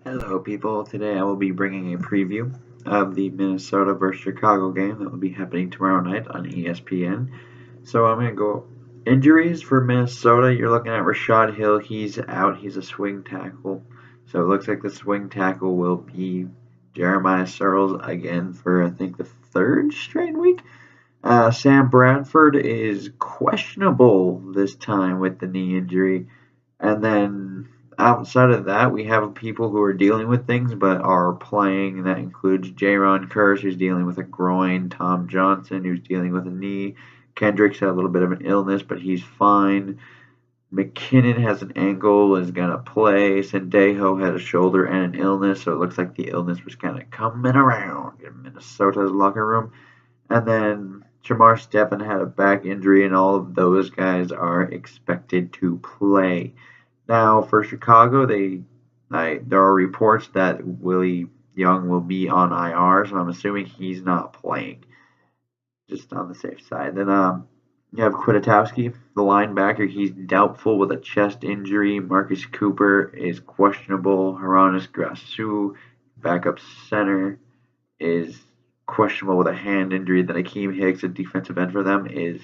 Hello people, today I will be bringing a preview of the Minnesota versus Chicago game that will be happening tomorrow night on ESPN. So I'm going to go injuries for Minnesota. You're looking at Rashad Hill, he's out, he's a swing tackle. So it looks like the swing tackle will be Jeremiah Searles again for I think the third straight week. Sam Bradford is questionable this time with the knee injury. And then outside of that, we have people who are dealing with things but are playing. And that includes Jaron Kearse, who's dealing with a groin, Tom Johnson, who's dealing with a knee. Kendricks had a little bit of an illness, but he's fine. McKinnon has an ankle, is going to play. Sendejo had a shoulder and an illness, so it looks like the illness was kind of coming around in Minnesota's locker room. And then Jamar Stephen had a back injury, and all of those guys are expected to play. Now, for Chicago, there are reports that Willie Young will be on IR, so I'm assuming he's not playing, just on the safe side. Then you have Kwiatkowski, the linebacker. He's doubtful with a chest injury. Marcus Cooper is questionable. Hronis Grasu, backup center, is questionable with a hand injury. Then Akeem Hicks, a defensive end for them, is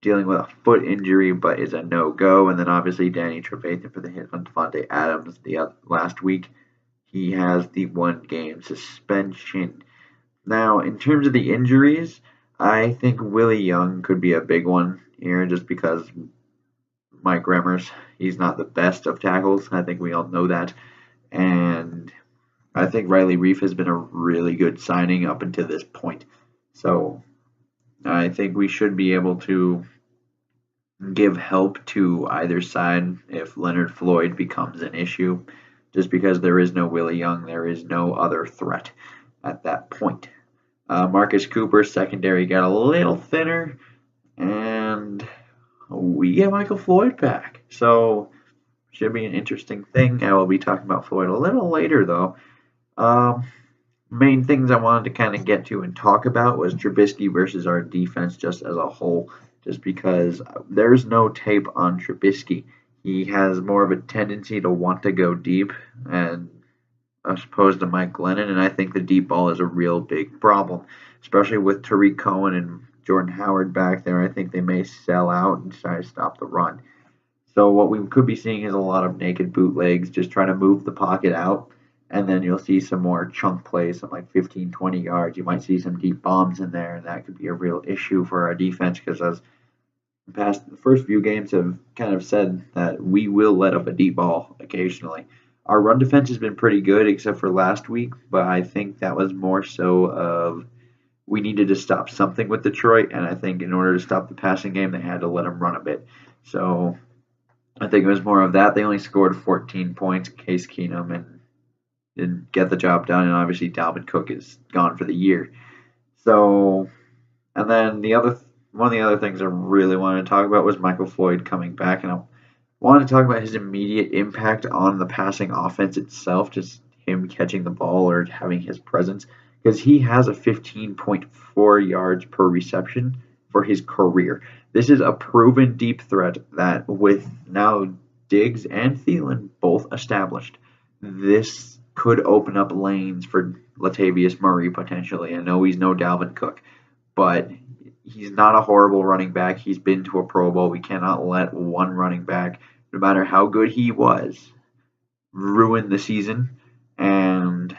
dealing with a foot injury but is a no-go. And then obviously Danny Trevathan for the hit on Devontae Adams last week. He has the 1-game suspension. Now, in terms of the injuries, I think Willie Young could be a big one here just because Mike Remmers, he's not the best of tackles. I think we all know that. And I think Riley Reiff has been a really good signing up until this point. So I think we should be able to give help to either side if Leonard Floyd becomes an issue. Just because there is no Willie Young, there is no other threat at that point. Marcus Cooper's secondary got a little thinner, and we get Michael Floyd back. So, should be an interesting thing. I will be talking about Floyd a little later, though. Main things I wanted to kind of get to and talk about was Trubisky versus our defense just as a whole, just because there's no tape on Trubisky. He has more of a tendency to want to go deep, and as opposed to Mike Glennon, and I think the deep ball is a real big problem, especially with Tariq Cohen and Jordan Howard back there. I think they may sell out and try to stop the run. So what we could be seeing is a lot of naked bootlegs, just trying to move the pocket out, and then you'll see some more chunk plays, some like 15, 20 yards. You might see some deep bombs in there, and that could be a real issue for our defense because as the first few games have kind of said that we will let up a deep ball occasionally. Our run defense has been pretty good except for last week, but I think that was more so of we needed to stop something with Detroit, and I think in order to stop the passing game, they had to let them run a bit. So I think it was more of that. They only scored 14 points. Case Keenum and didn't get the job done, and obviously Dalvin Cook is gone for the year. So, and then one of the other things I really wanted to talk about was Michael Floyd coming back, and I wanted to talk about his immediate impact on the passing offense itself, just him catching the ball or having his presence, because he has a 15.4 yards per reception for his career. This is a proven deep threat that with now Diggs and Thielen both established, this could open up lanes for Latavius Murray potentially. I know he's no Dalvin Cook, but he's not a horrible running back. He's been to a Pro Bowl. We cannot let one running back, no matter how good he was, ruin the season. And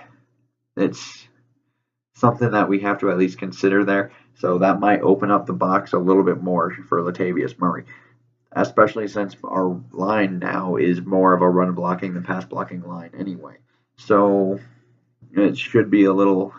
it's something that we have to at least consider there. So that might open up the box a little bit more for Latavius Murray, especially since our line now is more of a run blocking than pass blocking line anyway. So it should be a little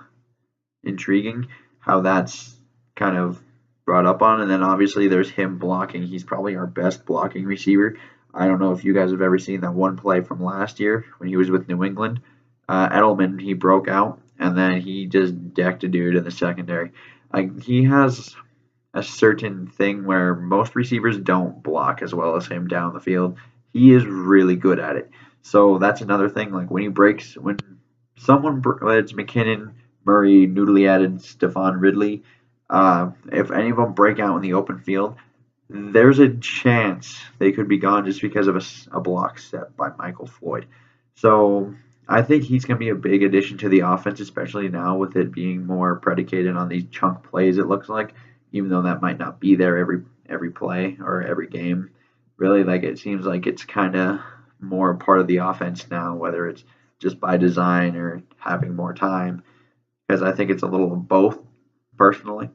intriguing how that's kind of brought up on. And then obviously there's him blocking. He's probably our best blocking receiver. I don't know if you guys have ever seen that one play from last year when he was with New England. Edelman, he broke out, and then he just decked a dude in the secondary. Like, he has a certain thing where most receivers don't block as well as him down the field. He is really good at it. So that's another thing. Like when someone, whether it's McKinnon, Murray, newly added Stephon Ridley, if any of them break out in the open field, there's a chance they could be gone just because of a block set by Michael Floyd. So I think he's going to be a big addition to the offense, especially now with it being more predicated on these chunk plays. It looks like, even though that might not be there every play or every game, really, like it seems like it's kind of more part of the offense now, whether it's just by design or having more time. Because I think it's a little of both, personally.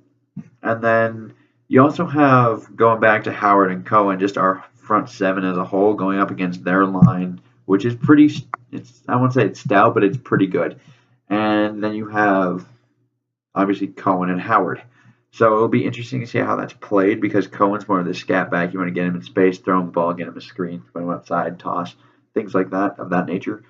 And then you also have, going back to Howard and Cohen, just our front seven as a whole going up against their line, which is pretty. It's I won't say it's stout, but it's pretty good. And then you have obviously Cohen and Howard. So it'll be interesting to see how that's played because Cohen's more of the scat back. You want to get him in space, throw him the ball, get him a screen, put him outside, toss, things like that of that nature.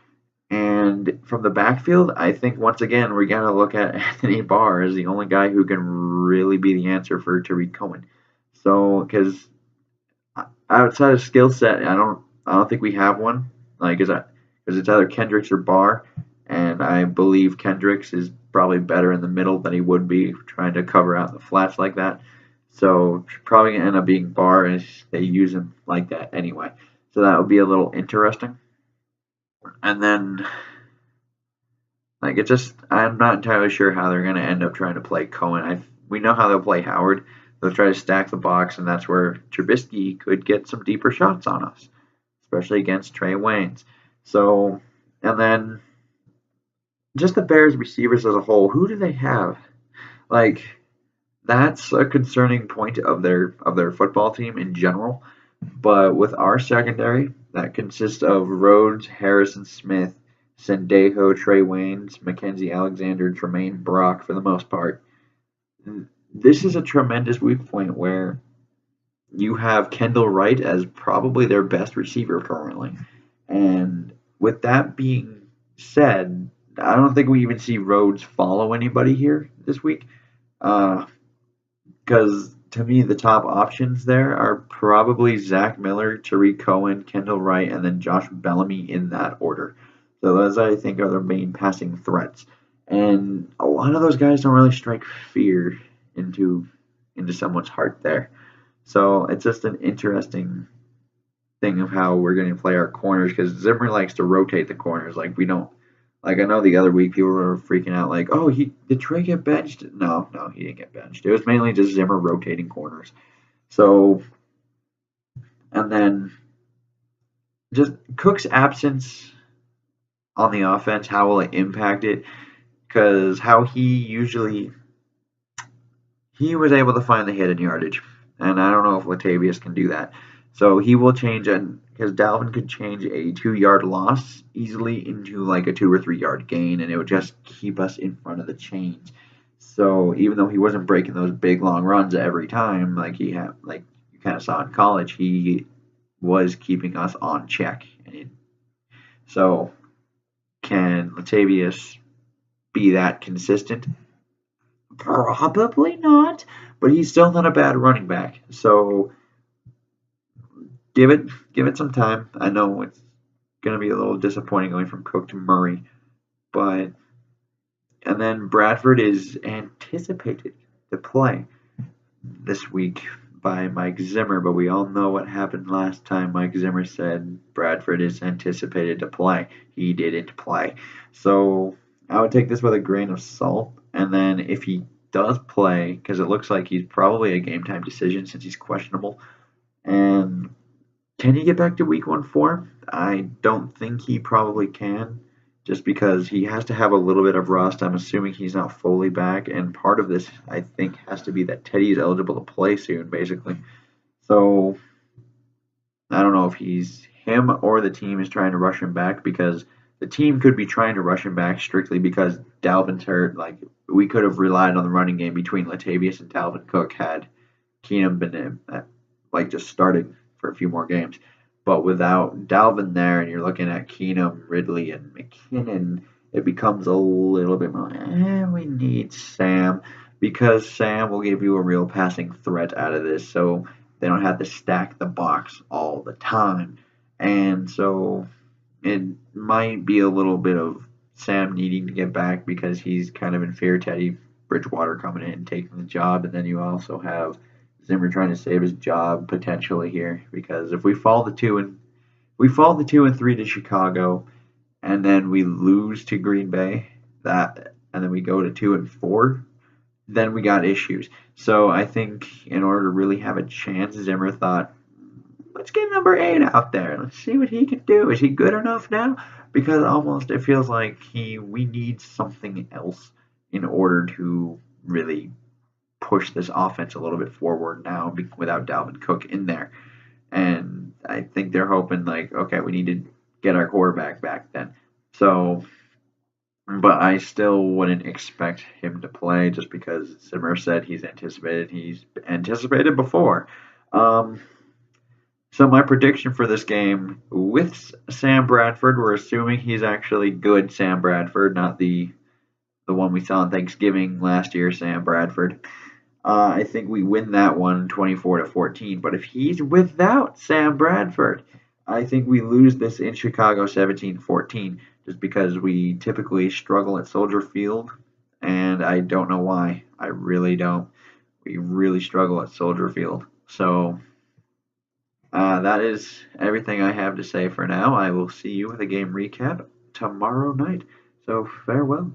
And from the backfield, I think once again we're gonna look at Anthony Barr as the only guy who can really be the answer for Tariq Cohen. So, because outside of skill set, I don't think we have one. Like, because it's either Kendricks or Barr, and I believe Kendricks is probably better in the middle than he would be trying to cover out the flats like that. So probably gonna end up being Barr, as they use him like that anyway. So that would be a little interesting. And then, like, it just, I'm not entirely sure how they're going to end up trying to play Cohen. We know how they'll play Howard. They'll try to stack the box, and that's where Trubisky could get some deeper shots on us, especially against Trey Waynes. So, and then just the Bears receivers as a whole, who do they have? Like, that's a concerning point of their football team in general. But with our secondary, that consists of Rhodes, Harrison Smith, Sendejo, Trey Waynes, Mackenzie Alexander, and Tremaine Brock for the most part. This is a tremendous weak point where you have Kendall Wright as probably their best receiver currently. And with that being said, I don't think we even see Rhodes follow anybody here this week. Because to me, the top options there are probably Zach Miller, Tariq Cohen, Kendall Wright, and then Josh Bellamy in that order. So those, I think, are their main passing threats. And a lot of those guys don't really strike fear into someone's heart there. So it's just an interesting thing of how we're going to play our corners because Zimmer likes to rotate the corners. Like we don't. Like I know the other week people were freaking out like, oh, did Trey get benched? No, he didn't get benched. It was mainly just Zimmer rotating corners. So, and then just Cook's absence on the offense, how will it impact it? Because how he was able to find the hidden yardage, and I don't know if Latavius can do that. So he will change, and because Dalvin could change a 2-yard loss easily into like a 2 or 3 yard gain, and it would just keep us in front of the chains. So even though he wasn't breaking those big long runs every time, like he had, like you kind of saw in college, he was keeping us on check. So can Latavius be that consistent? Probably not, but he's still not a bad running back. So give it some time. I know it's going to be a little disappointing going from Cook to Murray, but and then Bradford is anticipated to play this week by Mike Zimmer, but we all know what happened last time Mike Zimmer said Bradford is anticipated to play. He didn't play. So I would take this with a grain of salt. And then if he does play, because it looks like he's probably a game time decision since he's questionable, and can he get back to week 1 form? I don't think he probably can, just because he has to have a little bit of rust. I'm assuming he's not fully back, and part of this, I think, has to be that Teddy is eligible to play soon, basically. So I don't know if he's him or the team is trying to rush him back, because the team could be trying to rush him back strictly because Dalvin's hurt. Like, we could have relied on the running game between Latavius and Dalvin Cook had Keenum been just started for a few more games. But without Dalvin there, and you're looking at Keenum, Ridley, and McKinnon, it becomes a little bit more, we need Sam, because Sam will give you a real passing threat out of this, so they don't have to stack the box all the time. And so it might be a little bit of Sam needing to get back because he's kind of in fear Teddy Bridgewater coming in and taking the job, and then you also have Zimmer trying to save his job potentially here, because if we fall the 2 and 3 to Chicago, and then we lose to Green Bay, and then we go to 2-4, then we got issues. So I think in order to really have a chance, Zimmer thought, let's get number 8 out there. Let's see what he can do. Is he good enough now? Because almost it feels like we need something else in order to really push this offense a little bit forward now without Dalvin Cook in there. And I think they're hoping like, okay, we need to get our quarterback back then. So, but I still wouldn't expect him to play just because Zimmer said he's anticipated before. Um, so my prediction for this game with Sam Bradford, we're assuming he's actually good Sam Bradford, not the one we saw on Thanksgiving last year, Sam Bradford. I think we win that one 24-14. But if he's without Sam Bradford, I think we lose this in Chicago 17-14 just because we typically struggle at Soldier Field, and I don't know why. I really don't. We really struggle at Soldier Field. So that is everything I have to say for now. I will see you with a game recap tomorrow night. So farewell.